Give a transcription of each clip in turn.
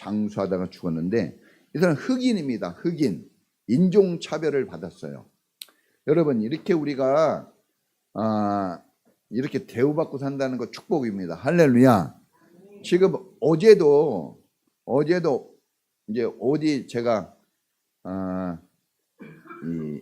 장수하다가 죽었는데 이 사람은 흑인입니다. 흑인. 인종차별을 받았어요. 여러분 이렇게 우리가 이렇게 대우받고 산다는 거 축복입니다. 할렐루야. 지금 어제도 이제 어디 제가 이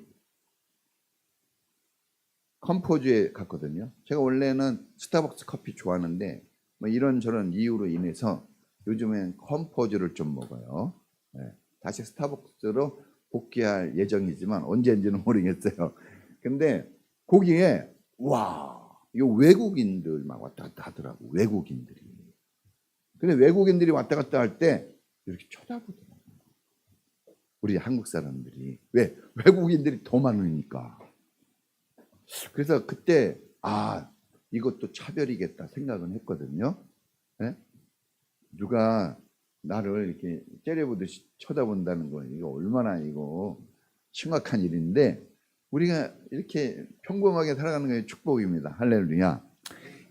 컴포즈에 갔거든요. 제가 원래는 스타벅스 커피 좋아하는데 뭐 이런저런 이유로 인해서 요즘엔 컴포즈를 좀 먹어요. 네. 다시 스타벅스로 복귀할 예정이지만 언제인지는 모르겠어요. 근데 거기에 와, 이거 외국인들 막 왔다 갔다 하더라고. 외국인들이. 근데 외국인들이 왔다 갔다 할 때 이렇게 쳐다보더라고. 우리 한국 사람들이. 왜? 외국인들이 더 많으니까. 그래서 그때 이것도 차별이겠다 생각은 했거든요. 네? 누가 나를 이렇게 째려보듯이 쳐다본다는 거 이거 얼마나 이거 심각한 일인데 우리가 이렇게 평범하게 살아가는 게 축복입니다. 할렐루야.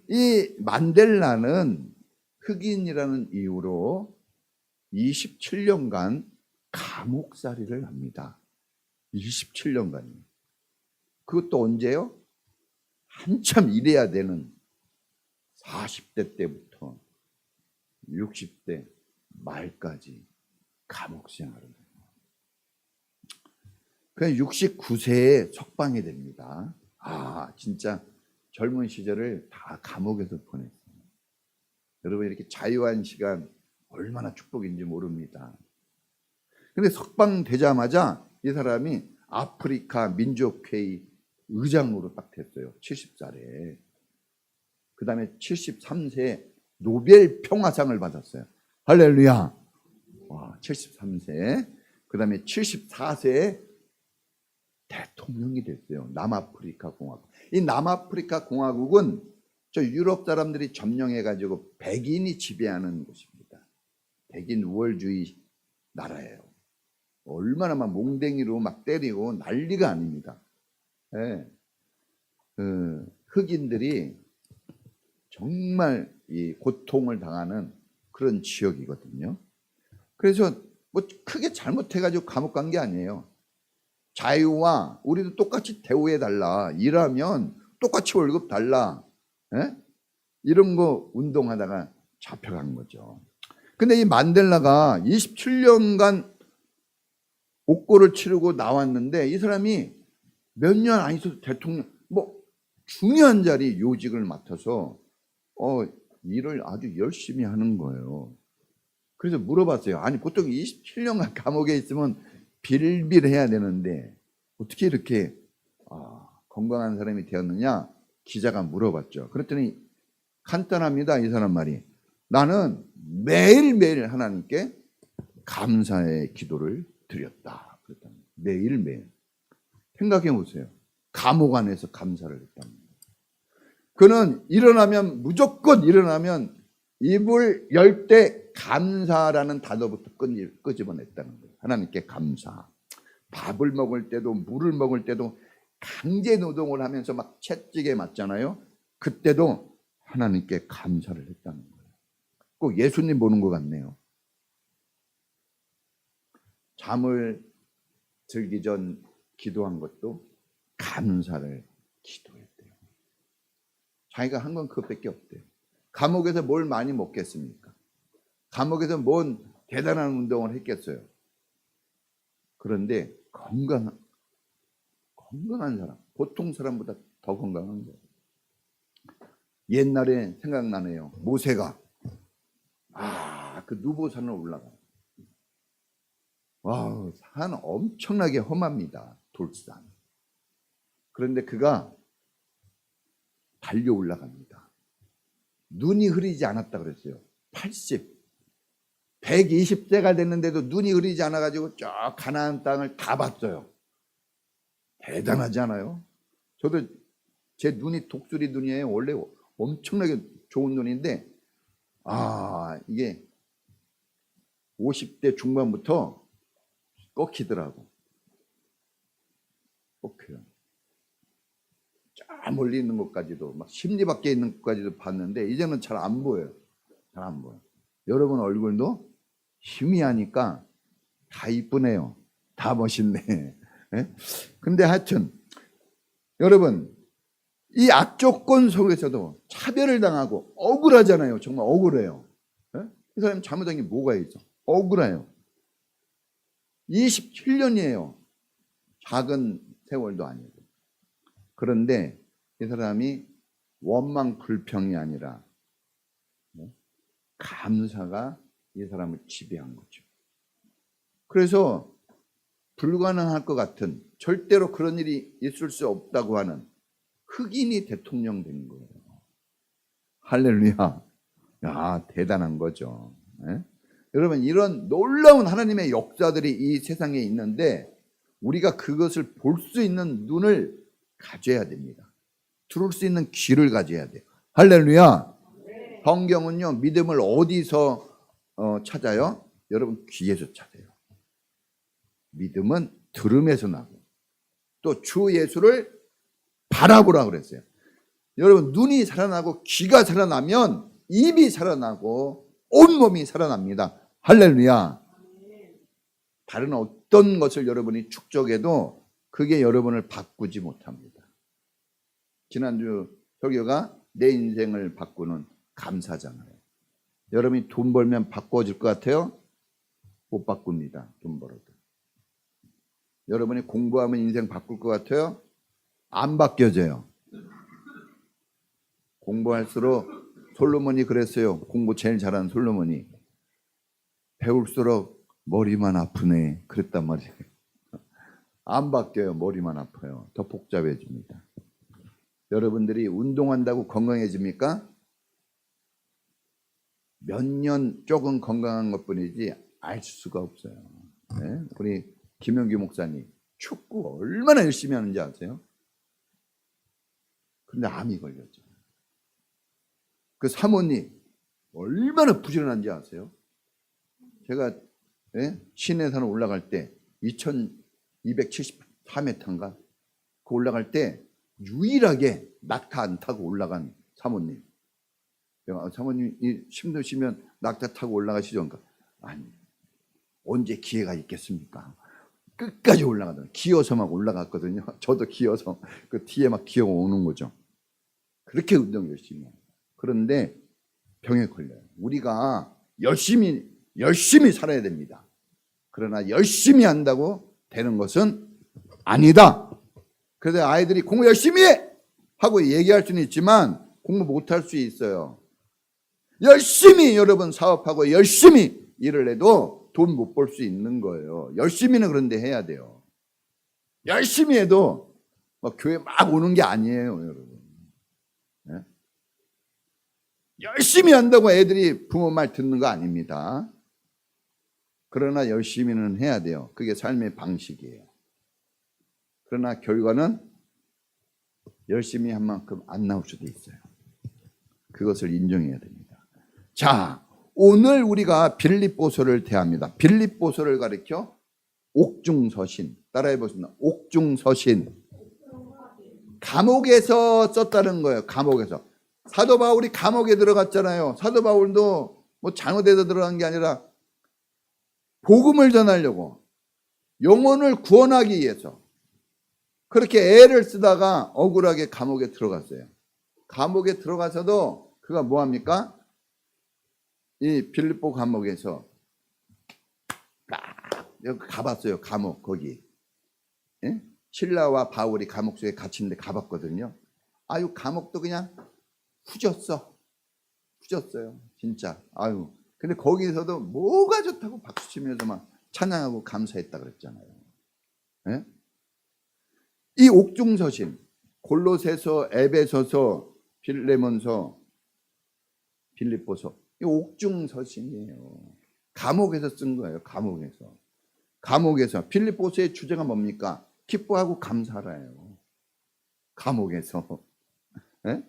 이 만델라는 흑인이라는 이유로 27년간 감옥살이를 합니다. 27년간이요. 그것도 언제요? 한참 일해야 되는 40대 때부터 60대 말까지 감옥 생활을 해요. 그냥 69세에 석방이 됩니다. 진짜 젊은 시절을 다 감옥에서 보냈어요. 여러분 이렇게 자유한 시간 얼마나 축복인지 모릅니다. 근데 석방되자마자 이 사람이 아프리카 민족회의 의장으로 딱 됐어요. 70살에. 그 다음에 73세에 노벨 평화상을 받았어요. 할렐루야. 와, 73세. 그 다음에 74세에 대통령이 됐어요. 남아프리카 공화국. 이 남아프리카 공화국은 저 유럽 사람들이 점령해가지고 백인이 지배하는 곳입니다. 백인 우월주의 나라예요. 얼마나 막 몽댕이로 막 때리고 난리가 아닙니다. 네. 흑인들이 정말 이 고통을 당하는 그런 지역이거든요. 그래서 뭐 크게 잘못해가지고 감옥 간 게 아니에요. 자유와 우리도 똑같이 대우해달라. 일하면 똑같이 월급 달라. 네? 이런 거 운동하다가 잡혀간 거죠. 근데 이 만델라가 27년간 옥고를 치르고 나왔는데 이 사람이 몇 년 안 있어도 대통령 뭐 중요한 자리 요직을 맡아서 일을 아주 열심히 하는 거예요. 그래서 물어봤어요. 아니 보통 27년간 감옥에 있으면 빌빌해야 되는데 어떻게 이렇게 건강한 사람이 되었느냐 기자가 물어봤죠. 그랬더니 간단합니다. 이 사람 말이. 나는 매일매일 하나님께 감사의 기도를 드렸다. 그랬답니다. 매일매일. 생각해 보세요. 감옥 안에서 감사를 했답니다. 그는 무조건 일어나면 입을 열 때 감사라는 단어부터 끄집어냈다는 거예요. 하나님께 감사. 밥을 먹을 때도 물을 먹을 때도 강제 노동을 하면서 막 채찍에 맞잖아요. 그때도 하나님께 감사를 했다는 거예요. 꼭 예수님 보는 것 같네요. 잠을 들기 전 기도한 것도 감사를 기도했대요. 자기가 한 건 그것밖에 없대요. 감옥에서 뭘 많이 먹겠습니까? 감옥에서 뭔 대단한 운동을 했겠어요. 그런데 건강한 사람, 보통 사람보다 더 건강한 거예요. 옛날에 생각나네요. 모세가 그 누보산을 올라가요. 산 엄청나게 험합니다. 돌산. 그런데 그가 달려 올라갑니다. 눈이 흐리지 않았다 그랬어요. 120세가 됐는데도 눈이 흐리지 않아가지고 저 가나안 땅을 다 봤어요. 대단하지 않아요? 저도 제 눈이 독수리 눈이에요. 원래 엄청나게 좋은 눈인데 이게 50대 중반부터 꺾이더라고. 꺾여요. 저 멀리 있는 것까지도 막 심리 밖에 있는 것까지도 봤는데 이제는 잘 안 보여요. 잘 안 보여. 여러분 얼굴도 희미하니까 다 이쁘네요. 다 멋있네. 예? 근데 하여튼 여러분, 이 악조건 속에서도 차별을 당하고 억울하잖아요. 정말 억울해요. 예? 이 사람이 잘못한 게 뭐가 있어? 억울해요. 27년이에요. 작은 세월도 아니고. 그런데 이 사람이 원망 불평이 아니라 감사가 이 사람을 지배한 거죠. 그래서 불가능할 것 같은, 절대로 그런 일이 있을 수 없다고 하는 흑인이 대통령 된 거예요. 할렐루야. 야, 대단한 거죠. 예? 여러분, 이런 놀라운 하나님의 역사들이 이 세상에 있는데 우리가 그것을 볼 수 있는 눈을 가져야 됩니다. 들을 수 있는 귀를 가져야 돼요. 할렐루야. 성경은요, 믿음을 어디서 찾아요? 여러분, 귀에서 찾아요. 믿음은 들음에서 나고, 또 주 예수를 바라보라 그랬어요. 여러분, 눈이 살아나고 귀가 살아나면 입이 살아나고 온몸이 살아납니다. 할렐루야. 다른 어떤 것을 여러분이 축적해도 그게 여러분을 바꾸지 못합니다. 지난주 설교가 내 인생을 바꾸는 감사잖아요. 여러분이 돈 벌면 바꿔질 것 같아요? 못 바꿉니다. 돈 벌어도. 여러분이 공부하면 인생 바꿀 것 같아요? 안 바뀌어져요. 공부할수록, 솔로몬이 그랬어요. 공부 제일 잘하는 솔로몬이. 배울수록 머리만 아프네 그랬단 말이에요. 안 바뀌어요. 머리만 아파요. 더 복잡해집니다. 여러분들이 운동한다고 건강해집니까? 몇 년 조금 건강한 것뿐이지 알 수가 없어요. 네? 우리 김영규 목사님 축구 얼마나 열심히 하는지 아세요? 근데 암이 걸렸죠. 그 사모님 얼마나 부지런한지 아세요? 제가 시내산 올라갈 때 2274m인가 그 올라갈 때 유일하게 낙타 안 타고 올라간 사모님. 사모님 힘드시면 낙타 타고 올라가시죠? 그러니까 아니, 언제 기회가 있겠습니까? 끝까지 올라가더라고요. 기어서 막 올라갔거든요. 저도 기어서 그 뒤에 막 기어 오는 거죠. 그렇게 운동 열심히 해요. 그런데 병에 걸려요. 우리가 열심히 살아야 됩니다. 그러나 열심히 한다고 되는 것은 아니다. 그래서 아이들이 공부 열심히 해! 하고 얘기할 수는 있지만 공부 못할 수 있어요. 열심히 여러분 사업하고 열심히 일을 해도 돈 못 벌 수 있는 거예요. 열심히는 그런데 해야 돼요. 열심히 해도 교회 막 오는 게 아니에요, 여러분. 네? 열심히 한다고 애들이 부모 말 듣는 거 아닙니다. 그러나 열심히는 해야 돼요. 그게 삶의 방식이에요. 그러나 결과는 열심히 한 만큼 안 나올 수도 있어요. 그것을 인정해야 됩니다. 자, 오늘 우리가 빌립보서를 대합니다. 빌립보서를 가리켜 옥중서신. 따라해 보겠습니다. 옥중서신. 감옥에서 썼다는 거예요. 감옥에서. 사도 바울이 감옥에 들어갔잖아요. 사도 바울도 뭐 잘못해서 들어간 게 아니라 복음을 전하려고, 영혼을 구원하기 위해서 그렇게 애를 쓰다가 억울하게 감옥에 들어갔어요. 감옥에 들어가서도 그가 뭐합니까? 이 빌립보 감옥에서 가봤어요. 감옥 거기. 예? 실라와 바울이 감옥 속에 갇힌데 가봤거든요. 아유, 감옥도 그냥 후졌어요. 진짜. 아유. 근데 거기서도 뭐가 좋다고 박수치면서 막 찬양하고 감사했다 그랬잖아요. 예? 이 옥중서신, 골로새서, 에베소서, 빌레몬서, 빌립보서, 이 옥중서신이에요. 감옥에서 쓴 거예요. 감옥에서. 빌립보서의 주제가 뭡니까? 기뻐하고 감사라예요. 감옥에서. 예?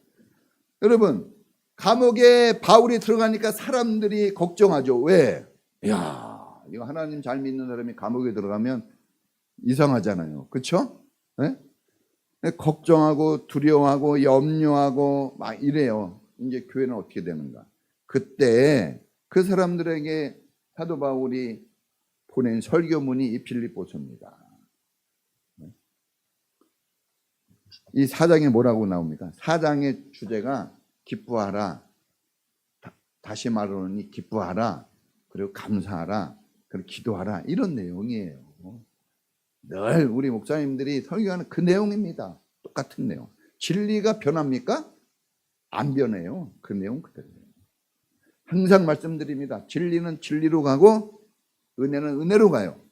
여러분, 감옥에 바울이 들어가니까 사람들이 걱정하죠. 왜? 이야, 이거 하나님 잘 믿는 사람이 감옥에 들어가면 이상하잖아요. 그렇죠? 네? 걱정하고 두려워하고 염려하고 막 이래요. 이제 교회는 어떻게 되는가? 그때 그 사람들에게 사도 바울이 보낸 설교문이 이 빌립보서입니다. 이 4장에 뭐라고 나옵니까? 4장의 주제가 기뻐하라, 다시 말하노니 기뻐하라, 그리고 감사하라, 그리고 기도하라, 이런 내용이에요. 늘 우리 목사님들이 설교하는 그 내용입니다. 똑같은 내용. 진리가 변합니까? 안 변해요. 그 내용 그대로예요. 항상 말씀드립니다. 진리는 진리로 가고 은혜는 은혜로 가요.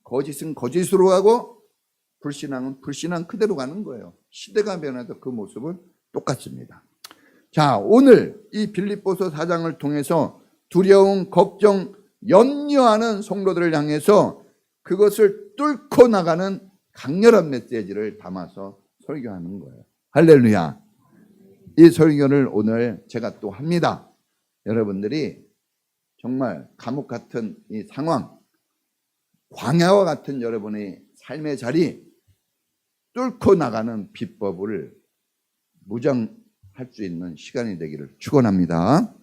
거짓은 거짓으로 가고 불신앙은 불신앙 그대로 가는 거예요. 시대가 변해도 그 모습은 똑같습니다. 자, 오늘 이 빌립보서 4장을 통해서 두려움, 걱정, 염려하는 성도들을 향해서 그것을 뚫고 나가는 강렬한 메시지를 담아서 설교하는 거예요. 할렐루야. 이 설교를 오늘 제가 또 합니다. 여러분들이 정말 감옥 같은 이 상황, 광야와 같은 여러분의 삶의 자리 뚫고 나가는 비법을 무장할 수 있는 시간이 되기를 축원합니다.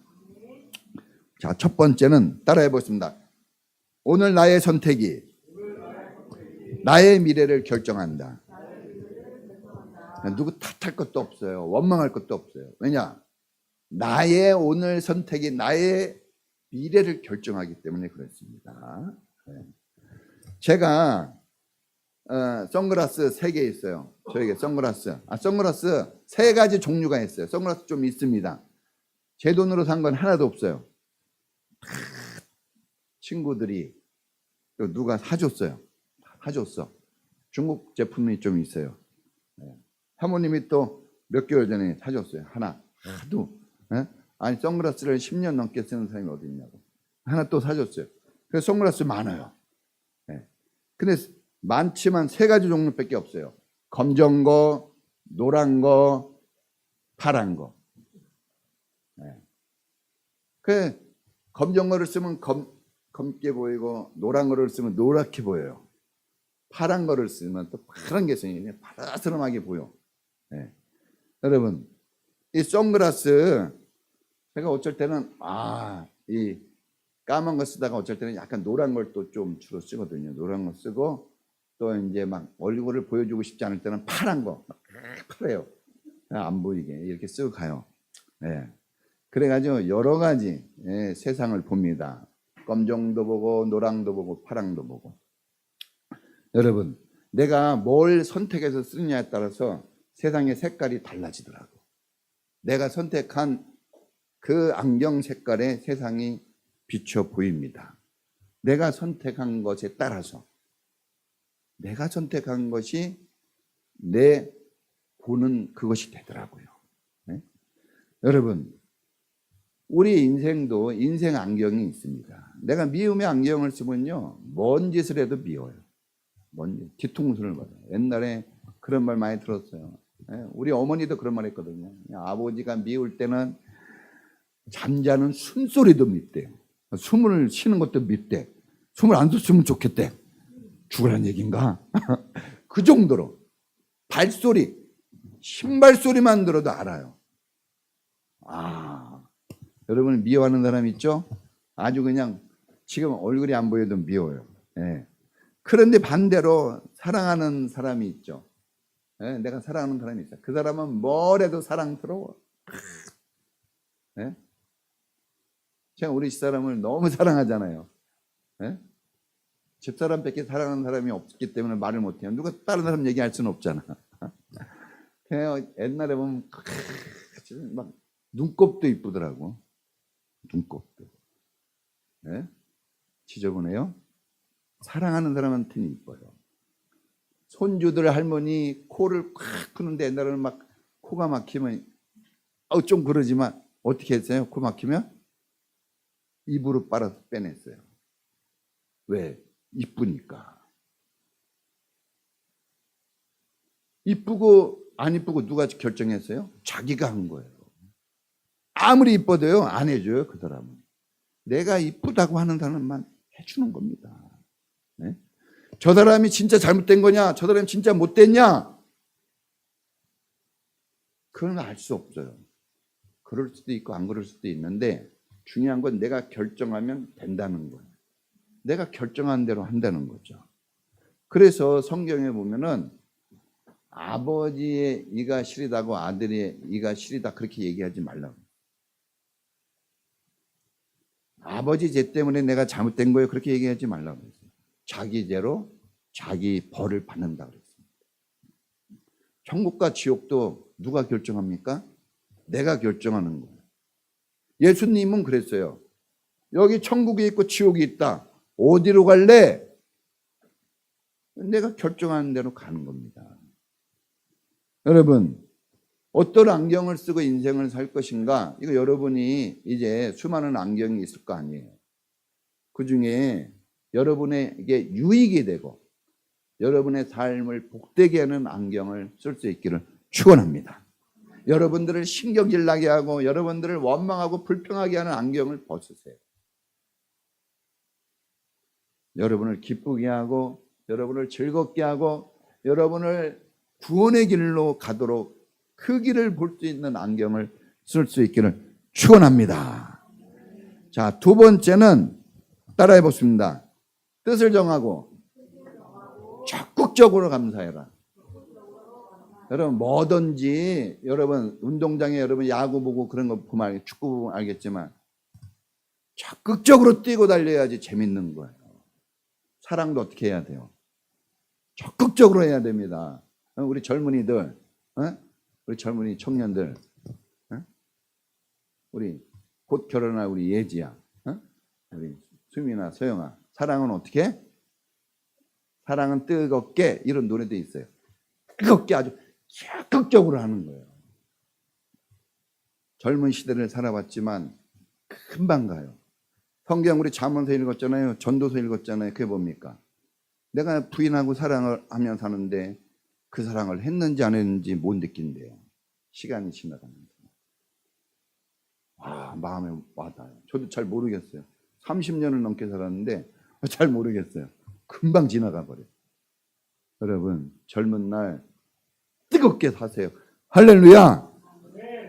자, 첫 번째는 따라해 보겠습니다. 오늘 나의 선택이 나의 미래를 결정한다. 누구 탓할 것도 없어요. 원망할 것도 없어요. 왜냐? 나의 오늘 선택이 나의 미래를 결정하기 때문에 그렇습니다. 제가 선글라스 3개 있어요. 저에게 선글라스 3가지 종류가 있어요. 선글라스 좀 있습니다. 제 돈으로 산 건 하나도 없어요. 친구들이 또 누가 사줬어요. 사줬어. 중국 제품이 좀 있어요. 사모님이 또 몇 개월 전에 사줬어요. 하나. 하도. 아니 선글라스를 10년 넘게 쓰는 사람이 어디 있냐고. 하나 또 사줬어요. 그래서 선글라스 많아요. 근데 많지만 3가지 종류밖에 없어요. 검정 거, 노란 거, 파란 거. 그 검정 거를 쓰면 검게 보이고 노란 거를 쓰면 노랗게 보여요. 파란 거를 쓰면 또 파란 개성이 파라스름하게 보여. 여러분, 이 선글라스 제가 어쩔 때는 이 까만 거 쓰다가 어쩔 때는 약간 노란 걸 또 좀 주로 쓰거든요. 노란 거 쓰고 또 이제 막 얼굴을 보여주고 싶지 않을 때는 파란 거 파래요. 안 보이게 이렇게 쓰고 가요. 그래가지고 여러 가지 세상을 봅니다. 검정도 보고 노랑도 보고 파랑도 보고. 여러분, 내가 뭘 선택해서 쓰느냐에 따라서 세상의 색깔이 달라지더라고. 내가 선택한 그 안경 색깔의 세상이 비춰 보입니다. 내가 선택한 것에 따라서 내가 선택한 것이 내 보는 그것이 되더라고요. 여러분, 우리 인생도 인생 안경이 있습니다. 내가 미움의 안경을 쓰면요, 뭔 짓을 해도 미워요. 뒤통수를 받아요. 옛날에 그런 말 많이 들었어요. 우리 어머니도 그런 말 했거든요. 아버지가 미울 때는 잠자는 숨소리도 밉대요. 숨을 쉬는 것도 밉대. 숨을 안 쉬면 좋겠대. 죽으란 얘기인가? 그 정도로 발소리, 신발 소리만 들어도 알아요. 여러분 미워하는 사람 있죠? 아주 그냥 지금 얼굴이 안 보여도 미워요. 그런데 반대로 사랑하는 사람이 있죠. 내가 사랑하는 사람이 있어. 그 사람은 뭘 해도 사랑스러워. 제가 우리 집사람을 너무 사랑하잖아요. 집사람밖에 사랑하는 사람이 없기 때문에 말을 못해요. 누가 다른 사람 얘기할 수는 없잖아. 그냥 옛날에 보면 막 눈곱도 이쁘더라고. 눈곱도. 지저분해요. 사랑하는 사람한테는 이뻐요. 손주들 할머니 코를 콱 푸는데 옛날에는 막 코가 막히면 좀 그러지만 어떻게 했어요? 코 막히면 입으로 빨아서 빼냈어요. 왜? 이쁘니까. 이쁘고 안 이쁘고 누가 결정했어요? 자기가 한 거예요. 아무리 이뻐도요 안 해줘요. 그 사람은. 내가 이쁘다고 하는 사람만 해주는 겁니다. 저 사람이 진짜 잘못된 거냐, 저 사람이 진짜 못됐냐, 그건 알 수 없어요. 그럴 수도 있고 안 그럴 수도 있는데 중요한 건 내가 결정하면 된다는 거예요. 내가 결정한 대로 한다는 거죠. 그래서 성경에 보면은 아버지의 이가 시리다고 아들의 이가 시리다 그렇게 얘기하지 말라고. 아버지 죄 때문에 내가 잘못된 거예요 그렇게 얘기하지 말라고 했어요. 자기 죄로 자기 벌을 받는다 그랬습니다. 천국과 지옥도 누가 결정합니까? 내가 결정하는 거예요. 예수님은 그랬어요. 여기 천국이 있고 지옥이 있다. 어디로 갈래? 내가 결정하는 대로 가는 겁니다. 여러분, 어떤 안경을 쓰고 인생을 살 것인가? 이거 여러분이 이제 수많은 안경이 있을 거 아니에요. 그 중에 여러분에게 유익이 되고 여러분의 삶을 복되게 하는 안경을 쓸 수 있기를 축원합니다. 여러분들을 신경질 나게 하고 여러분들을 원망하고 불평하게 하는 안경을 벗으세요. 여러분을 기쁘게 하고 여러분을 즐겁게 하고 여러분을 구원의 길로 가도록 그 길을 볼 수 있는 안경을 쓸 수 있기를 축원합니다. 자, 두 번째는 따라해 보십니다. 뜻을 정하고 적극적으로 감사해라. 여러분 뭐든지 여러분 운동장에 여러분 야구 보고 그런 거 보면 축구 보면 알겠지만 적극적으로 뛰고 달려야지 재밌는 거예요. 사랑도 어떻게 해야 돼요? 적극적으로 해야 됩니다. 우리 젊은이들, 우리 젊은이 청년들, 우리 곧 결혼할 우리 예지야, 우리 수민아, 소영아, 사랑은 어떻게 해? 사랑은 뜨겁게 이런 노래도 있어요. 뜨겁게 아주 적극적으로 하는 거예요. 젊은 시대를 살아봤지만 금방 가요. 성경 우리 잠언서 읽었잖아요. 전도서 읽었잖아요. 그게 뭡니까? 내가 부인하고 사랑을 하며 사는데 그 사랑을 했는지 안 했는지 못 느낀대요. 시간이 지나가면서. 마음에 와닿아요. 저도 잘 모르겠어요. 30년을 넘게 살았는데 잘 모르겠어요. 금방 지나가 버려요. 여러분 젊은 날 뜨겁게 사세요. 할렐루야.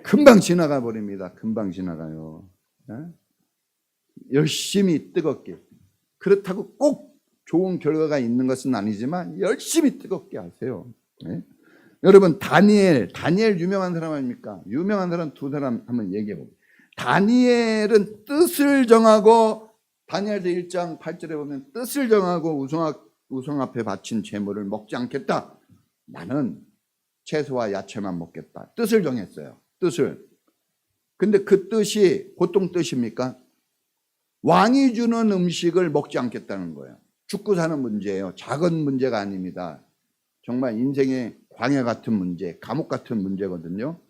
금방 지나가 버립니다. 금방 지나가요. 열심히 뜨겁게. 그렇다고 꼭 좋은 결과가 있는 것은 아니지만 열심히 뜨겁게 하세요. 여러분 다니엘 유명한 사람 아닙니까? 유명한 사람 두 사람 한번 얘기해 보세요. 다니엘은 뜻을 정하고 다니엘서 1장 8절에 보면 뜻을 정하고 우상 앞에 바친 제물을 먹지 않겠다. 나는 채소와 야채만 먹겠다. 뜻을 정했어요. 뜻을. 근데 그 뜻이 보통 뜻입니까? 왕이 주는 음식을 먹지 않겠다는 거예요. 죽고 사는 문제예요. 작은 문제가 아닙니다. 정말 인생의 광야 같은 문제, 감옥 같은 문제거든요.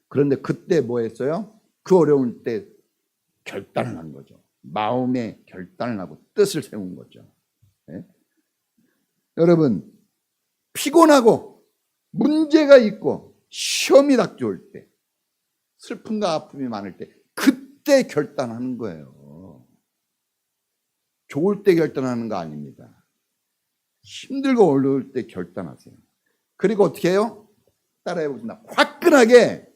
그런데 그때 뭐 했어요? 그 어려운 때 결단을 한 거죠. 마음에 결단을 하고 뜻을 세운 거죠. 네? 여러분 피곤하고 문제가 있고 시험이 닥쳐올 때 슬픔과 아픔이 많을 때 그때 결단하는 거예요. 좋을 때 결단하는 거 아닙니다. 힘들고 어려울 때 결단하세요. 그리고 어떻게 해요? 따라해 보겠습니다. 화끈하게.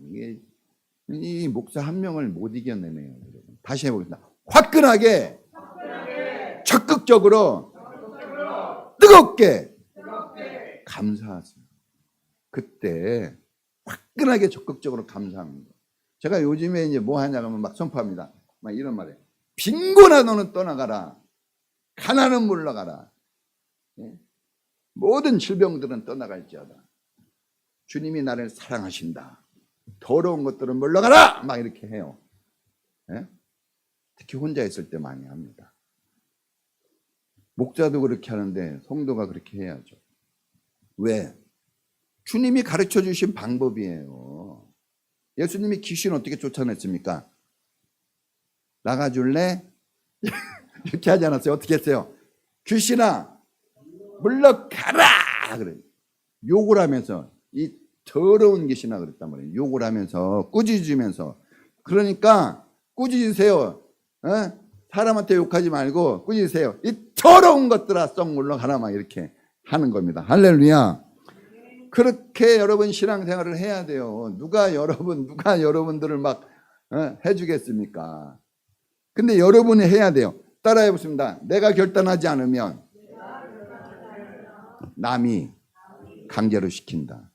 이게 이 목사 한 명을 못 이겨내네요. 다시 해보겠습니다. 화끈하게, 적극적으로, 뜨겁게 감사하세요. 그때 화끈하게 적극적으로 감사하는 거예요. 제가 요즘에 이제 뭐 하냐면 막 선포합니다. 막 이런 말이에요. 빈곤아 너는 떠나가라. 가난은 물러가라. 모든 질병들은 떠나갈지어다. 주님이 나를 사랑하신다. 더러운 것들은 물러가라. 막 이렇게 해요. 특히 혼자 있을 때 많이 합니다. 목자도 그렇게 하는데 성도가 그렇게 해야죠. 왜? 주님이 가르쳐 주신 방법이에요. 예수님이 귀신 어떻게 쫓아냈습니까? 나가줄래? 이렇게 하지 않았어요? 어떻게 했어요? 귀신아 물러가라! 그래. 욕을 하면서 이 더러운 귀신아 그랬단 말이에요. 욕을 하면서 꾸짖으면서. 그러니까 꾸짖으세요. 사람한테 욕하지 말고 꾸짖으세요. 이 더러운 것들아 썩 물러가라 막 이렇게 하는 겁니다. 할렐루야. 그렇게 여러분 신앙생활을 해야 돼요. 누가 여러분들을 막 해주겠습니까? 근데 여러분이 해야 돼요. 따라해 보겠습니다. 내가 결단하지 않으면 남이 강제로 시킨다.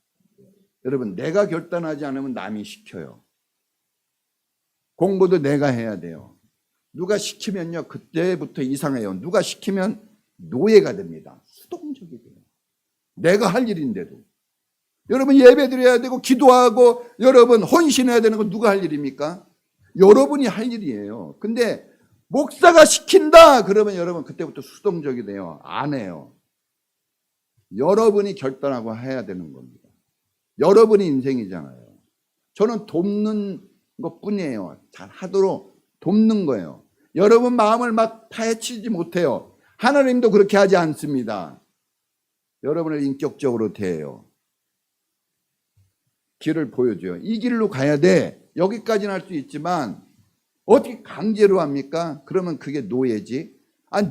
여러분, 내가 결단하지 않으면 남이 시켜요. 공부도 내가 해야 돼요. 누가 시키면요, 그때부터 이상해요. 누가 시키면 노예가 됩니다. 수동적이 돼요. 내가 할 일인데도. 여러분, 예배 드려야 되고 기도하고 여러분 헌신해야 되는 건 누가 할 일입니까? 여러분이 할 일이에요. 근데 목사가 시킨다 그러면 여러분 그때부터 수동적이 돼요. 안 해요. 여러분이 결단하고 해야 되는 겁니다. 여러분이 인생이잖아요. 저는 돕는 것뿐이에요. 잘 하도록 돕는 거예요. 여러분 마음을 막 파헤치지 못해요. 하나님도 그렇게 하지 않습니다. 여러분을 인격적으로 대해요. 길을 보여줘요. 이 길로 가야 돼. 여기까지는 할 수 있지만 어떻게 강제로 합니까? 그러면 그게 노예지.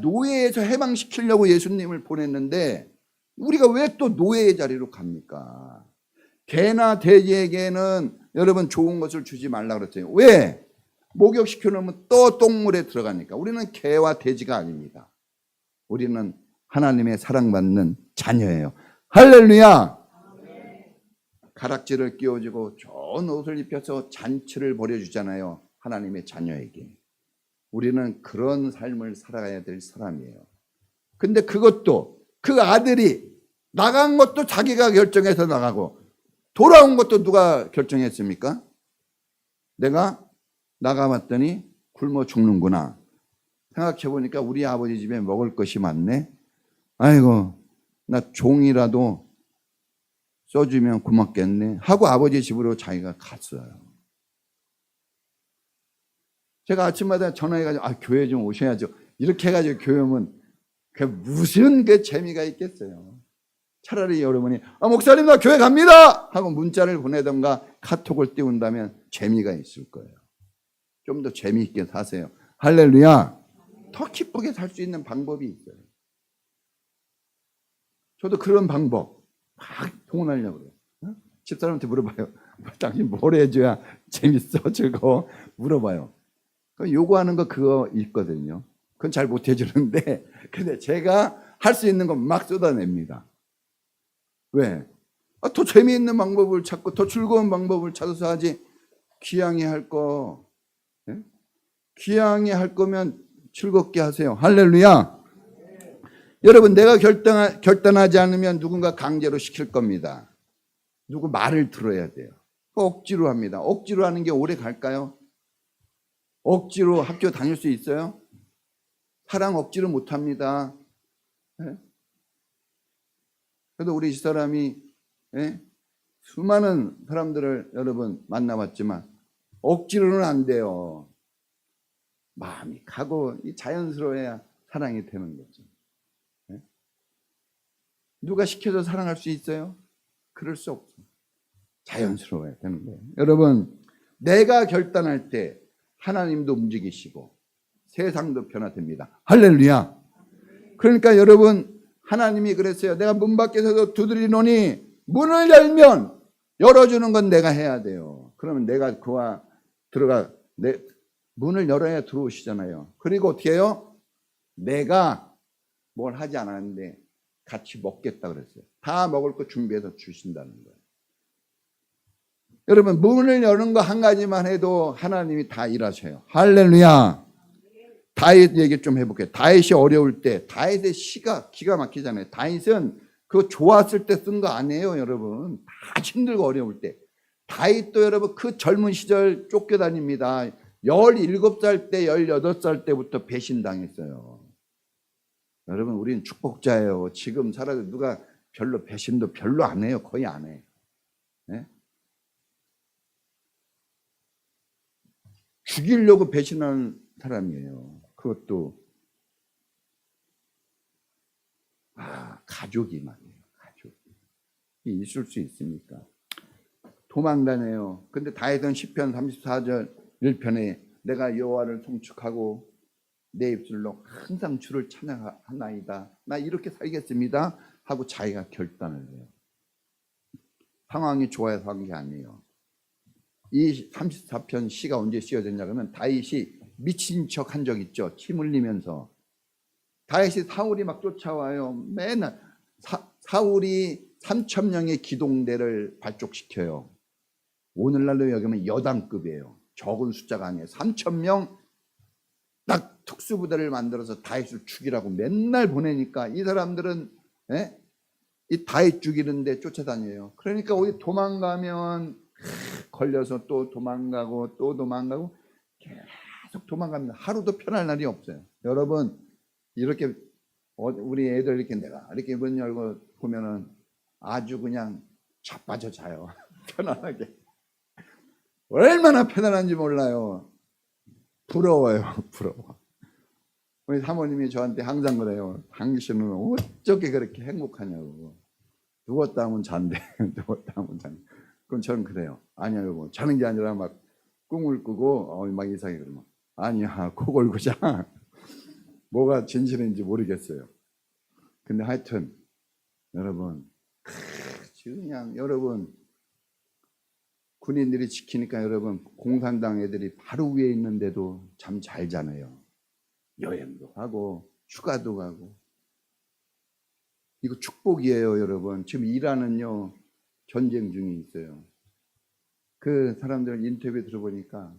노예에서 해방시키려고 예수님을 보냈는데 우리가 왜 또 노예의 자리로 갑니까? 개나 돼지에게는 여러분 좋은 것을 주지 말라 그랬어요. 왜? 목욕시켜 놓으면 또 똥물에 들어가니까. 우리는 개와 돼지가 아닙니다. 우리는 하나님의 사랑받는 자녀예요. 할렐루야. 가락지를 끼워주고 좋은 옷을 입혀서 잔치를 벌여주잖아요. 하나님의 자녀에게. 우리는 그런 삶을 살아가야 될 사람이에요. 근데 그것도 그 아들이 나간 것도 자기가 결정해서 나가고 돌아온 것도 누가 결정했습니까? 내가 나가봤더니 굶어 죽는구나. 생각해보니까 우리 아버지 집에 먹을 것이 많네. 아이고 나 종이라도 써주면 고맙겠네 하고 아버지 집으로 자기가 갔어요. 제가 아침마다 전화해가지고 교회 좀 오셔야죠. 이렇게 해가지고 교회 오면 그 무슨 그 재미가 있겠어요. 차라리 여러분이 목사님 나 교회 갑니다 하고 문자를 보내던가 카톡을 띄운다면 재미가 있을 거예요. 좀 더 재미있게 사세요. 할렐루야. 더 기쁘게 살 수 있는 방법이 있어요. 저도 그런 방법 막 동원하려고 그래요. 집사람한테 물어봐요. 당신 뭘 해줘야 재밌어 즐거워 물어봐요. 요구하는 거 그거 있거든요. 그건 잘 못 해주는데 근데 제가 할 수 있는 건 막 쏟아냅니다. 왜? 더 재미있는 방법을 찾고 더 즐거운 방법을 찾아서 하지. 귀향이 할 거, 귀향이 할 거면 즐겁게 하세요. 할렐루야. 여러분 내가 결단하지 않으면 누군가 강제로 시킬 겁니다. 누구 말을 들어야 돼요. 억지로 합니다. 억지로 하는 게 오래 갈까요? 억지로 학교 다닐 수 있어요? 사랑 억지로 못합니다. 그래도 우리 집사람이 수많은 사람들을 여러분 만나봤지만 억지로는 안 돼요. 마음이 가고 자연스러워야 사랑이 되는 거죠. 누가 시켜서 사랑할 수 있어요? 그럴 수 없어요. 자연스러워야 되는 거예요. 여러분 내가 결단할 때 하나님도 움직이시고 세상도 변화됩니다. 할렐루야. 그러니까 여러분 하나님이 그랬어요. 내가 문 밖에서도 두드리노니 문을 열면 열어주는 건 내가 해야 돼요. 그러면 내가 그와 들어가 문을 열어야 들어오시잖아요. 그리고 어떻게 해요? 내가 뭘 하지 않았는데 같이 먹겠다 그랬어요. 다 먹을 거 준비해서 주신다는 거예요. 여러분 문을 여는 거 한 가지만 해도 하나님이 다 일하셔요. 할렐루야. 다윗 얘기 좀 해볼게요. 다윗이 어려울 때 다윗의 시가 기가 막히잖아요. 다윗은 그거 좋았을 때 쓴 거 아니에요. 여러분 다 힘들고 어려울 때. 다윗도 여러분 그 젊은 시절 쫓겨다닙니다. 17살 때 18살 때부터 배신당했어요. 여러분 우리는 축복자예요. 지금 살아도 누가 별로 배신도 별로 안 해요. 거의 안 해요. 네? 죽이려고 배신하는 사람이에요. 그것도 가족이 말이에요. 가족이 있을 수 있습니까? 도망다녀요. 근데 다윗은 시편 34절 1편에 내가 여호와를 송축하고 내 입술로 항상 주를 찬양하나이다. 나 이렇게 살겠습니다 하고 자기가 결단을 해요. 상황이 좋아서 한 게 아니에요. 이 34편 시가 언제 쓰여졌냐 그러면 다윗이 미친 척 한 적 있죠. 침 흘리면서. 다윗이 사울이 막 쫓아와요. 맨날 사울이 3,000명의 기동대를 발족시켜요. 오늘날로 여기면 여단급이에요. 적은 숫자가 아니에요. 3,000명 딱 특수부대를 만들어서 다윗을 죽이라고 맨날 보내니까 이 사람들은 이 다윗 죽이는데 쫓아다녀요. 그러니까 어디 도망가면 걸려서 또 도망가고 또 도망가고 계속 도망갑니다. 하루도 편할 날이 없어요. 여러분 이렇게 우리 애들 이렇게 내가 이렇게 문 열고 보면은 아주 그냥 자빠져 자요. 편안하게. 얼마나 편안한지 몰라요. 부러워요. 부러워. 우리 사모님이 저한테 항상 그래요. 당신은 어떻게 그렇게 행복하냐고. 누웠다 하면 잔대. 누웠다 하면 잔대. 그럼 저는 그래요. 아니야 여보. 자는 게 아니라 막 꿈을 꾸고 막 이상하게 그러면 아니야 코 골고 자. 뭐가 진실인지 모르겠어요. 근데 하여튼 여러분 그냥 여러분 군인들이 지키니까 여러분 공산당 애들이 바로 위에 있는데도 참 잘 자네요. 여행도 가고 휴가도 가고. 이거 축복이에요 여러분. 지금 이란은요 전쟁 중에 있어요. 그 사람들 인터뷰 들어보니까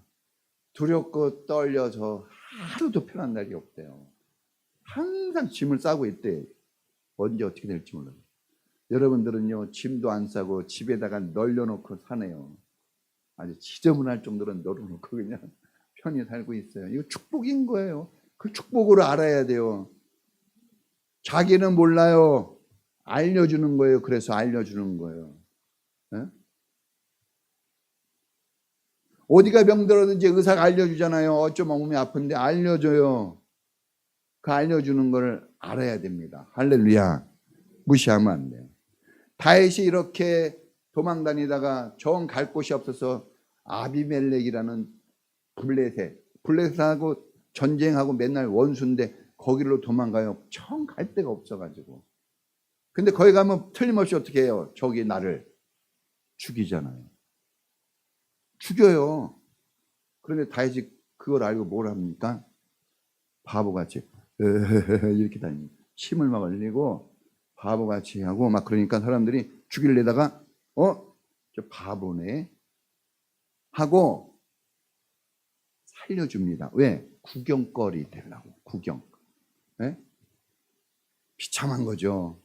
두렵고 떨려서 하루도 편한 날이 없대요. 항상 짐을 싸고 있대. 언제 어떻게 될지 몰라요. 여러분들은요 짐도 안 싸고 집에다가 널려놓고 사네요. 아주 지저분할 정도로 널어놓고 그냥 편히 살고 있어요. 이거 축복인 거예요. 그 축복으로 알아야 돼요. 자기는 몰라요. 알려주는 거예요. 그래서 알려주는 거예요. 에? 어디가 병들었는지 의사가 알려주잖아요. 어쩌면 몸이 아픈데 알려줘요. 그 알려주는 걸 알아야 됩니다. 할렐루야. 무시하면 안 돼요. 다윗이 이렇게 도망다니다가 정 갈 곳이 없어서 아비멜렉이라는 블레셋하고 전쟁하고 맨날 원수인데 거기로 도망가요. 정 갈 데가 없어가지고. 근데 거기 가면 틀림없이 어떻게 해요? 적이 나를 죽이잖아요. 죽여요. 그런데 다윗이 그걸 알고 뭘 합니까? 바보같이 이렇게 다닙니다. 침을 막 흘리고 바보같이 하고 막 그러니까 사람들이 죽이려다가 저 바보네 하고 살려줍니다. 왜? 구경거리 되려고. 구경. 네? 비참한 거죠.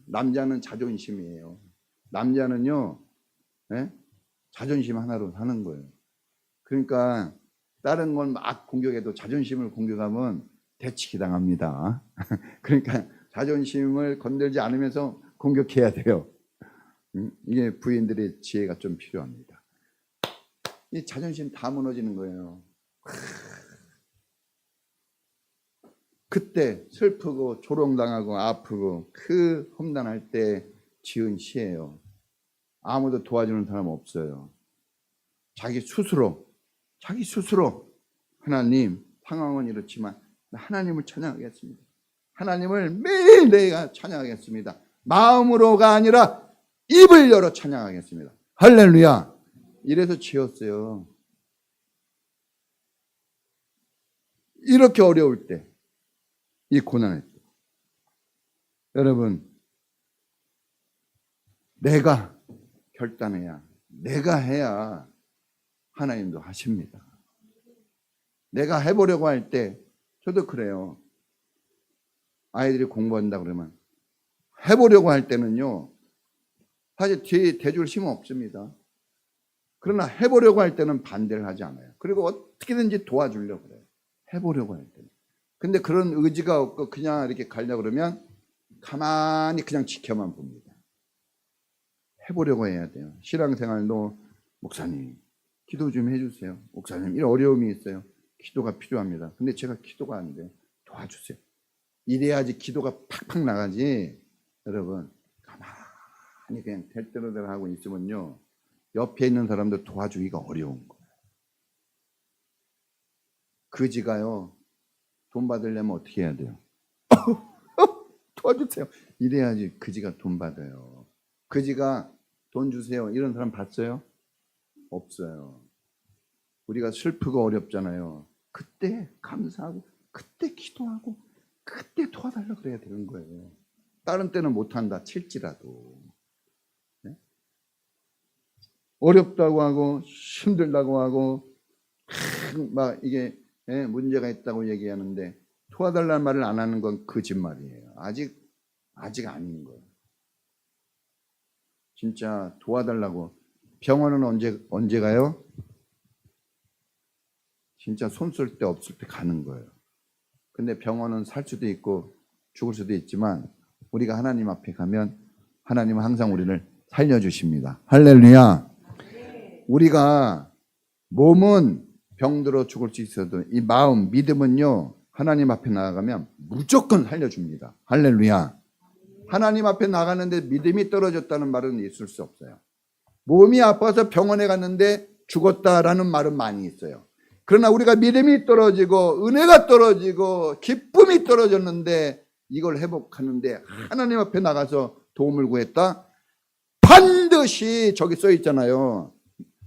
남자는 자존심이에요. 남자는요 네? 자존심 하나로 사는 거예요. 그러니까 다른 건 막 공격해도 자존심을 공격하면 대치기 당합니다. 그러니까 자존심을 건들지 않으면서 공격해야 돼요. 이게 부인들의 지혜가 좀 필요합니다. 이 자존심 다 무너지는 거예요. 그때 슬프고 조롱당하고 아프고 그 험난할 때 지은 시예요. 아무도 도와주는 사람 없어요. 자기 스스로 하나님 상황은 이렇지만 하나님을 찬양하겠습니다. 하나님을 매일 내가 찬양하겠습니다. 마음으로가 아니라 입을 열어 찬양하겠습니다. 할렐루야. 이래서 지었어요. 이렇게 어려울 때, 이 고난을 때 여러분 내가 결단해야, 내가 해야 하나님도 하십니다. 내가 해보려고 할 때 저도 그래요. 아이들이 공부한다 그러면 해보려고 할 때는요 사실 뒤에 대줄 힘은 없습니다. 그러나 해보려고 할 때는 반대를 하지 않아요. 그리고 어떻게든지 도와주려고 그래요. 해보려고 할 때는. 근데 그런 의지가 없고 그냥 이렇게 가려고 그러면 가만히 그냥 지켜만 봅니다. 해보려고 해야 돼요. 신앙생활도 목사님 기도 좀 해주세요. 목사님 이런 어려움이 있어요. 기도가 필요합니다. 근데 제가 기도가 안 돼요. 도와주세요. 이래야지 기도가 팍팍 나가지. 여러분 가만히 그냥 될 대로 하고 있으면요 옆에 있는 사람도 도와주기가 어려운 거예요. 그지가요 돈 받으려면 어떻게 해야 돼요? 도와주세요. 이래야지 그지가 돈 받아요. 그지가 돈 주세요 이런 사람 봤어요? 없어요. 우리가 슬프고 어렵잖아요. 그때 감사하고 그때 기도하고 그때 도와달라 그래야 되는 거예요. 다른 때는 못한다 칠지라도. 네? 어렵다고 하고 힘들다고 하고 막 이게 문제가 있다고 얘기하는데 도와달라는 말을 안 하는 건 거짓말이에요. 아직 아닌 거예요. 진짜 도와달라고. 병원은 언제 가요? 진짜 손 쓸 데 없을 때 가는 거예요. 근데 병원은 살 수도 있고 죽을 수도 있지만 우리가 하나님 앞에 가면 하나님은 항상 우리를 살려주십니다. 할렐루야. 우리가 몸은 병들어 죽을 수 있어도 이 마음, 믿음은요, 하나님 앞에 나아가면 무조건 살려줍니다. 할렐루야. 하나님 앞에 나가는데 믿음이 떨어졌다는 말은 있을 수 없어요. 몸이 아파서 병원에 갔는데 죽었다라는 말은 많이 있어요. 그러나 우리가 믿음이 떨어지고 은혜가 떨어지고 기쁨이 떨어졌는데 이걸 회복하는데 하나님 앞에 나가서 도움을 구했다? 반드시 저기 써 있잖아요.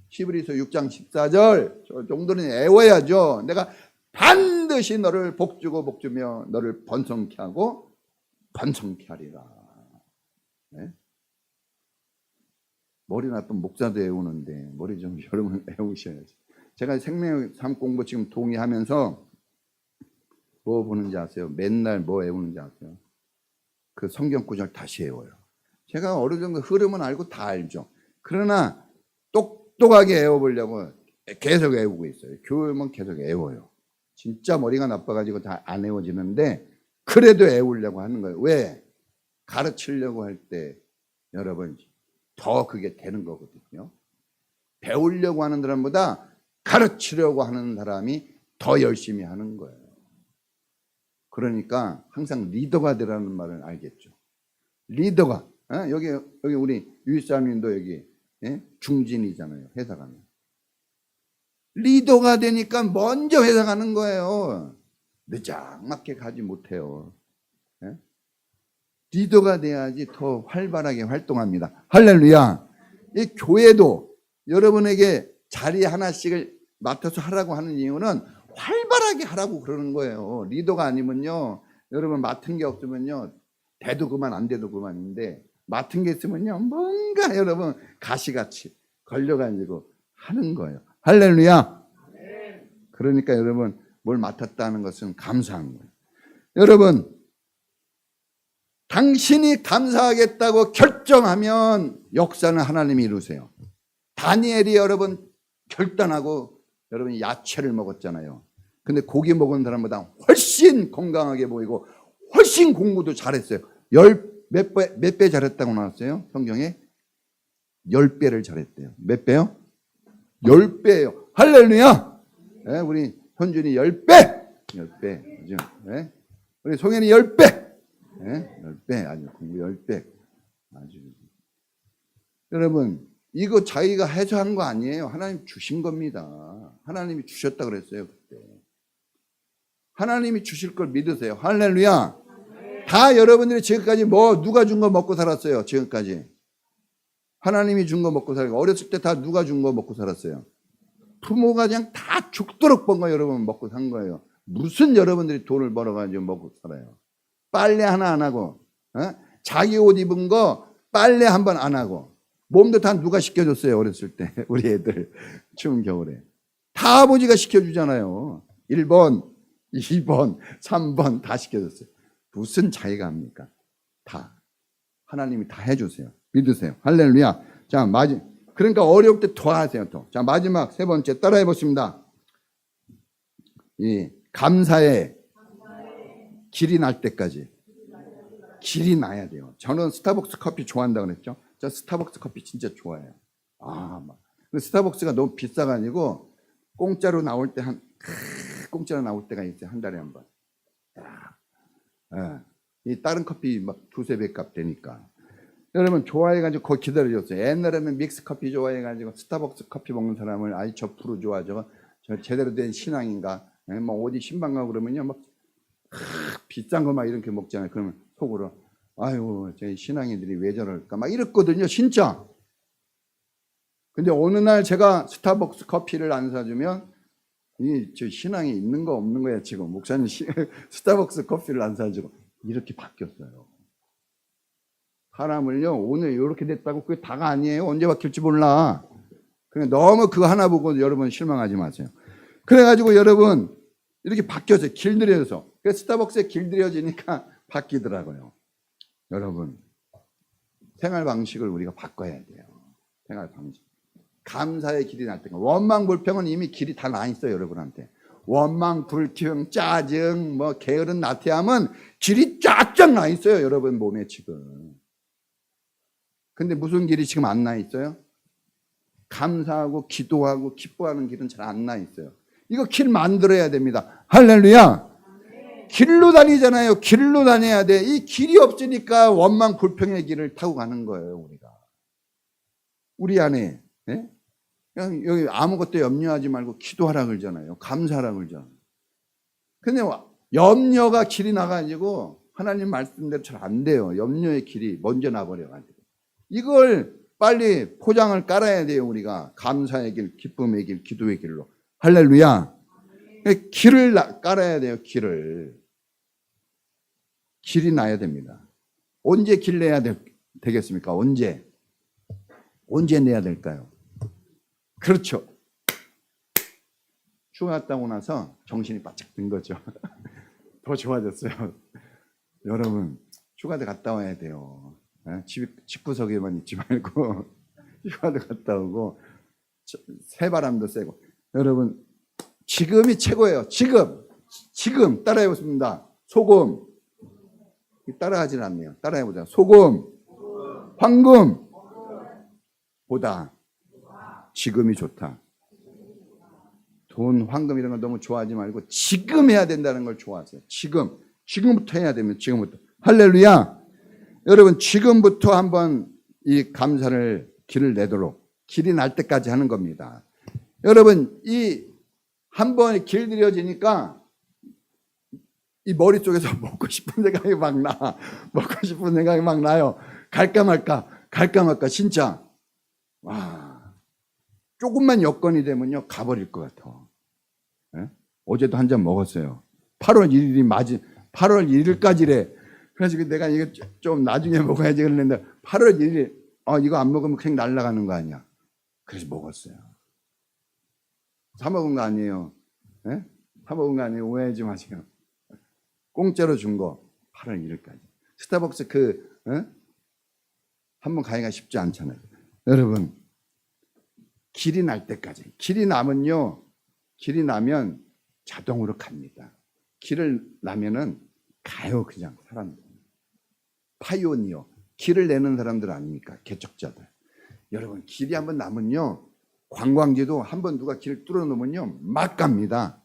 히브리서 6장 14절 저 정도는 애워야죠. 내가 반드시 너를 복주며 너를 번성케 하고 번성케 하리라. 네? 머리 나쁜 목사도 애우는데 머리 좀 여러분 애우셔야지. 제가 생명의 삶 공부 지금 동의하면서 뭐 보는지 아세요? 맨날 뭐 애우는지 아세요? 그 성경 구절 다시 애워요. 제가 어느 정도 흐름은 알고 다 알죠. 그러나 똑똑하게 애워보려고 계속 애우고 있어요. 교회만 계속 애워요. 진짜 머리가 나빠가지고 다 안 애워지는데 그래도 애우려고 하는 거예요. 왜? 가르치려고 할 때 여러분 더 그게 되는 거거든요. 배우려고 하는 사람보다 가르치려고 하는 사람이 더 열심히 하는 거예요. 그러니까 항상 리더가 되라는 말을 알겠죠. 리더가 여기 우리 유일사님도 여기 중진이잖아요. 회사 가면 리더가 되니까 먼저 회사 가는 거예요. 늦장맞게 가지 못해요. 리더가 돼야지 더 활발하게 활동합니다. 할렐루야. 이 교회도 여러분에게 자리 하나씩을 맡아서 하라고 하는 이유는 활발하게 하라고 그러는 거예요. 리더가 아니면요, 여러분 맡은 게 없으면요, 돼도 그만 안 돼도 그만인데 맡은 게 있으면요, 뭔가 여러분 가시같이 걸려가지고 하는 거예요. 할렐루야. 그러니까 여러분 뭘 맡았다는 것은 감사한 거예요. 여러분 당신이 감사하겠다고 결정하면 역사는 하나님이 이루세요. 다니엘이 여러분 결단하고 여러분 야채를 먹었잖아요. 근데 고기 먹은 사람보다 훨씬 건강하게 보이고 훨씬 공부도 잘했어요. 몇 배 잘했다고 나왔어요? 성경에 10배를 잘했대요. 몇 배요? 10배예요. 할렐루야. 네, 우리 현준이 10배. 그죠? 네? 우리 송현이 10배. 네? 10배. 아주 공부 10배. 아주. 여러분 이거 자기가 해서 한 거 아니에요. 하나님 주신 겁니다. 하나님이 주셨다 그랬어요. 그때. 하나님이 주실 걸 믿으세요. 할렐루야. 다 여러분들이 지금까지 누가 준 거 먹고 살았어요. 지금까지. 하나님이 준 거 먹고 살고 어렸을 때 다 누가 준 거 먹고 살았어요. 부모가 그냥 다 죽도록 번 거 여러분 먹고 산 거예요. 무슨 여러분들이 돈을 벌어가지고 먹고 살아요. 빨래 하나 안 하고 자기 옷 입은 거 빨래 한 번 안 하고 몸도 다 누가 시켜줬어요. 어렸을 때 우리 애들 추운 겨울에 다 아버지가 시켜주잖아요. 1번 2번 3번 다 시켜줬어요. 무슨 자기가 합니까? 다 하나님이 다 해주세요. 믿으세요. 할렐루야. 자 그러니까 어려울 때 도와하세요. 또. 자 마지막 세 번째 따라해 보십니다. 이 감사의 길이 날 때까지 길이 나야 돼요. 저는 스타벅스 커피 좋아한다고 그랬죠. 저 스타벅스 커피 진짜 좋아해요. 스타벅스가 너무 비싸가지고 공짜로 나올 때가 있어요. 한 달에 한 번. 이 다른 커피 막 두세 배 값 되니까. 여러분 좋아해가지고 거기 기다려줬어요. 옛날에는 믹스 커피 좋아해가지고 스타벅스 커피 먹는 사람을 저 프로 좋아 저 제대로 된 신앙인가? 뭐 어디 신방 가고 그러면요 막 비싼 거 막 이렇게 먹잖아요. 그러면 속으로 아유 제 신앙인들이 왜 저럴까 막 이랬거든요. 진짜. 근데 어느 날 제가 스타벅스 커피를 안 사주면 저 신앙이 있는 거 없는 거야 지금. 목사님 스타벅스 커피를 안 사주고 이렇게 바뀌었어요. 사람을요 오늘 이렇게 됐다고 그게 다가 아니에요. 언제 바뀔지 몰라. 그냥 너무 그거 하나 보고 여러분 실망하지 마세요. 그래가지고 여러분 이렇게 바뀌었어요. 길들여서. 그래서 스타벅스에 길들여지니까 바뀌더라고요. 여러분 생활 방식을 우리가 바꿔야 돼요. 생활 방식. 감사의 길이 날 때가. 원망 불평은 이미 길이 다 나 있어요. 여러분한테. 원망 불평 짜증 뭐 게으른 나태함은 길이 쫙쫙 나 있어요. 여러분 몸에 지금. 근데 무슨 길이 지금 안 나 있어요? 감사하고 기도하고 기뻐하는 길은 잘 안 나 있어요. 이거 길 만들어야 됩니다. 할렐루야. 길로 다니잖아요. 길로 다녀야 돼. 이 길이 없으니까 원망 불평의 길을 타고 가는 거예요. 우리가. 우리 안에 네? 그냥 여기 아무것도 염려하지 말고 기도하라 그러잖아요. 감사하라 그러잖아요. 근데 염려가 길이 나가지고 하나님 말씀대로 잘 안 돼요. 염려의 길이 먼저 나버려가지고. 이걸 빨리 포장을 깔아야 돼요. 우리가 감사의 길, 기쁨의 길, 기도의 길로. 할렐루야. 길을 깔아야 돼요. 길이 나야 됩니다. 언제 길 내야 되겠습니까? 언제 내야 될까요? 그렇죠. 휴가 갔다 오고 나서 정신이 바짝 든 거죠. 더 좋아졌어요. 여러분 휴가도 갔다 와야 돼요. 집구석에만 있지 말고 휴가도 갔다 오고 새바람도 쐬고. 여러분 지금이 최고예요. 지금 따라해보겠습니다. 소금 따라하진 않네요. 따라해보자. 소금 황금 보다 지금이 좋다. 돈, 황금 이런 거 너무 좋아하지 말고 지금 해야 된다는 걸 좋아하세요. 지금부터 해야 됩니다. 지금부터. 할렐루야. 여러분 지금부터 한번 이 감사를 길을 내도록 길이 날 때까지 하는 겁니다. 여러분 이 한번 길들여지니까 이 머릿속에서 먹고 싶은 생각이 막 나. 먹고 싶은 생각이 막 나요. 갈까 말까 진짜. 와. 조금만 여건이 되면요 가버릴 것 같아. 네? 어제도 한 잔 먹었어요. 8월 1일까지래. 그래서 내가 이거 좀 나중에 먹어야지 그랬는데 8월 1일 이거 안 먹으면 그냥 날아가는 거 아니야. 그래서 먹었어요. 사 먹은 거 아니에요. 네? 사 먹은 거 아니에요. 오해하지 마시고. 공짜로 준 거 8월 1일까지. 스타벅스 한번 가기가 쉽지 않잖아요. 여러분 길이 날 때까지. 길이 나면 자동으로 갑니다. 길을 나면은 가요. 그냥 사람들. 파이오니어. 길을 내는 사람들 아닙니까? 개척자들. 여러분 길이 한번 나면요 관광지도 한번 누가 길을 뚫어 놓으면요 막 갑니다.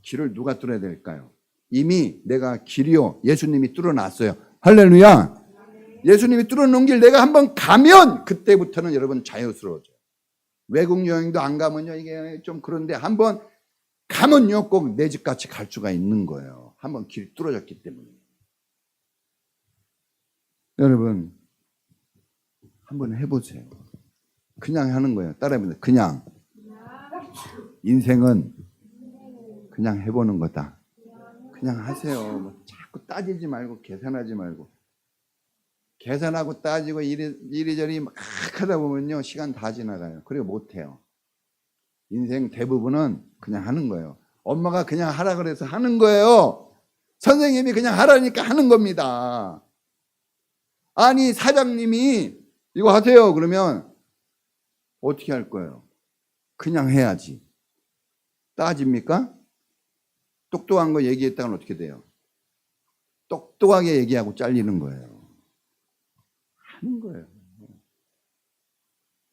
길을 누가 뚫어야 될까요? 이미 내가 길이요 예수님이 뚫어 놨어요. 할렐루야. 예수님이 뚫어 놓은 길 내가 한번 가면 그때부터는 여러분 자유스러워져요. 외국 여행도 안 가면요 이게 좀 그런데 한번 가면요 꼭 내 집같이 갈 수가 있는 거예요. 한번 길이 뚫어졌기 때문에. 여러분 한번 해보세요. 그냥 하는 거예요. 따라해보세요. 그냥. 인생은 그냥 해보는 거다. 그냥 하세요. 뭐 자꾸 따지지 말고 계산하지 말고. 계산하고 따지고 이리저리 막 하다 보면요 시간 다 지나가요. 그리고 못해요. 인생 대부분은 그냥 하는 거예요. 엄마가 그냥 하라 그래서 하는 거예요. 선생님이 그냥 하라니까 하는 겁니다. 아니 사장님이 이거 하세요 그러면 어떻게 할 거예요? 그냥 해야지. 따집니까? 똑똑한 거 얘기했다간 어떻게 돼요? 똑똑하게 얘기하고 잘리는 거예요. 하는 거예요.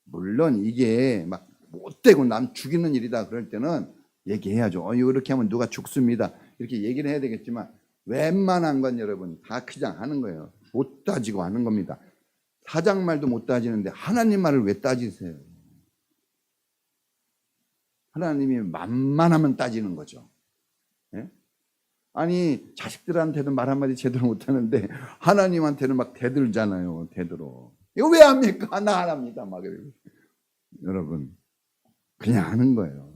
물론 이게 막 못되고 남 죽이는 일이다 그럴 때는 얘기해야죠. 이렇게 하면 누가 죽습니다. 이렇게 얘기를 해야 되겠지만 웬만한 건 여러분 다 그냥 하는 거예요. 못 따지고 하는 겁니다. 사장 말도 못 따지는데 하나님 말을 왜 따지세요? 하나님이 만만하면 따지는 거죠. 예? 아니 자식들한테는 말 한마디 제대로 못하는데 하나님한테는 막 대들잖아요. 대들어. 이거 왜 합니까? 나 안 합니다. 막 이러고. 여러분 그냥 하는 거예요.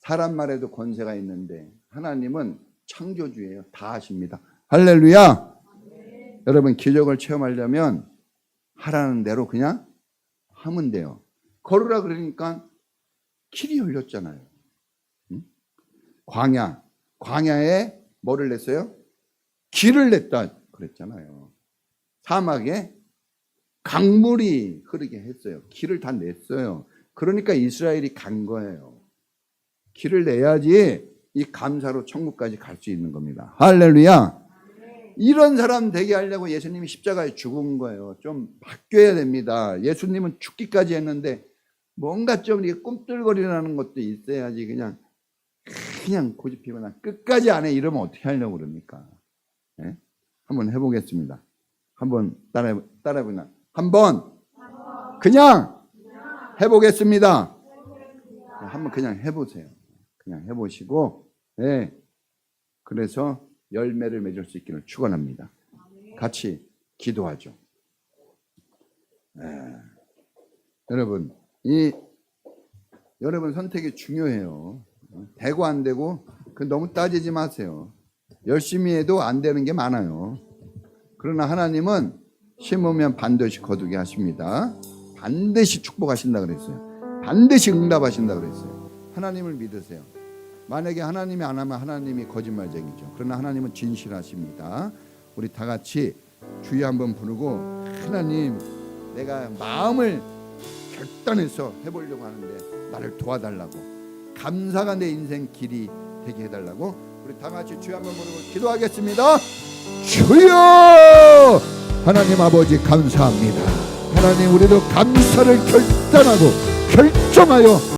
사람 말에도 권세가 있는데 하나님은 창조주예요. 다 아십니다. 할렐루야. 여러분 기적을 체험하려면 하라는 대로 그냥 하면 돼요. 걸으라 그러니까 길이 열렸잖아요. 응? 광야에 뭐를 냈어요? 길을 냈다 그랬잖아요. 사막에 강물이 흐르게 했어요. 길을 다 냈어요. 그러니까 이스라엘이 간 거예요. 길을 내야지 이 감사로 천국까지 갈 수 있는 겁니다. 할렐루야. 이런 사람 되게 하려고 예수님이 십자가에 죽은 거예요. 좀 바뀌어야 됩니다. 예수님은 죽기까지 했는데 뭔가 좀 이렇게 꿈틀거리는 것도 있어야지 그냥 고집피거나 끝까지 안 해 이러면 어떻게 하려고 그럽니까? 네? 한번 해보겠습니다. 한번 따라해보나? 한번 그냥 해보겠습니다. 한번 그냥 해보세요. 그냥 해보시고, 네. 그래서 열매를 맺을 수 있기를 축원합니다. 같이 기도하죠. 여러분, 여러분 선택이 중요해요. 되고 안 되고 너무 따지지 마세요. 열심히 해도 안 되는 게 많아요. 그러나 하나님은 심으면 반드시 거두게 하십니다. 반드시 축복하신다 그랬어요. 반드시 응답하신다 그랬어요. 하나님을 믿으세요. 만약에 하나님이 안 하면 하나님이 거짓말쟁이죠. 그러나 하나님은 진실하십니다. 우리 다 같이 주여 한번 부르고, 하나님 내가 마음을 결단해서 해보려고 하는데 나를 도와달라고, 감사가 내 인생 길이 되게 해달라고 우리 다 같이 주여 한번 부르고 기도하겠습니다. 주여! 하나님 아버지 감사합니다. 하나님 우리도 감사를 결단하고 결정하여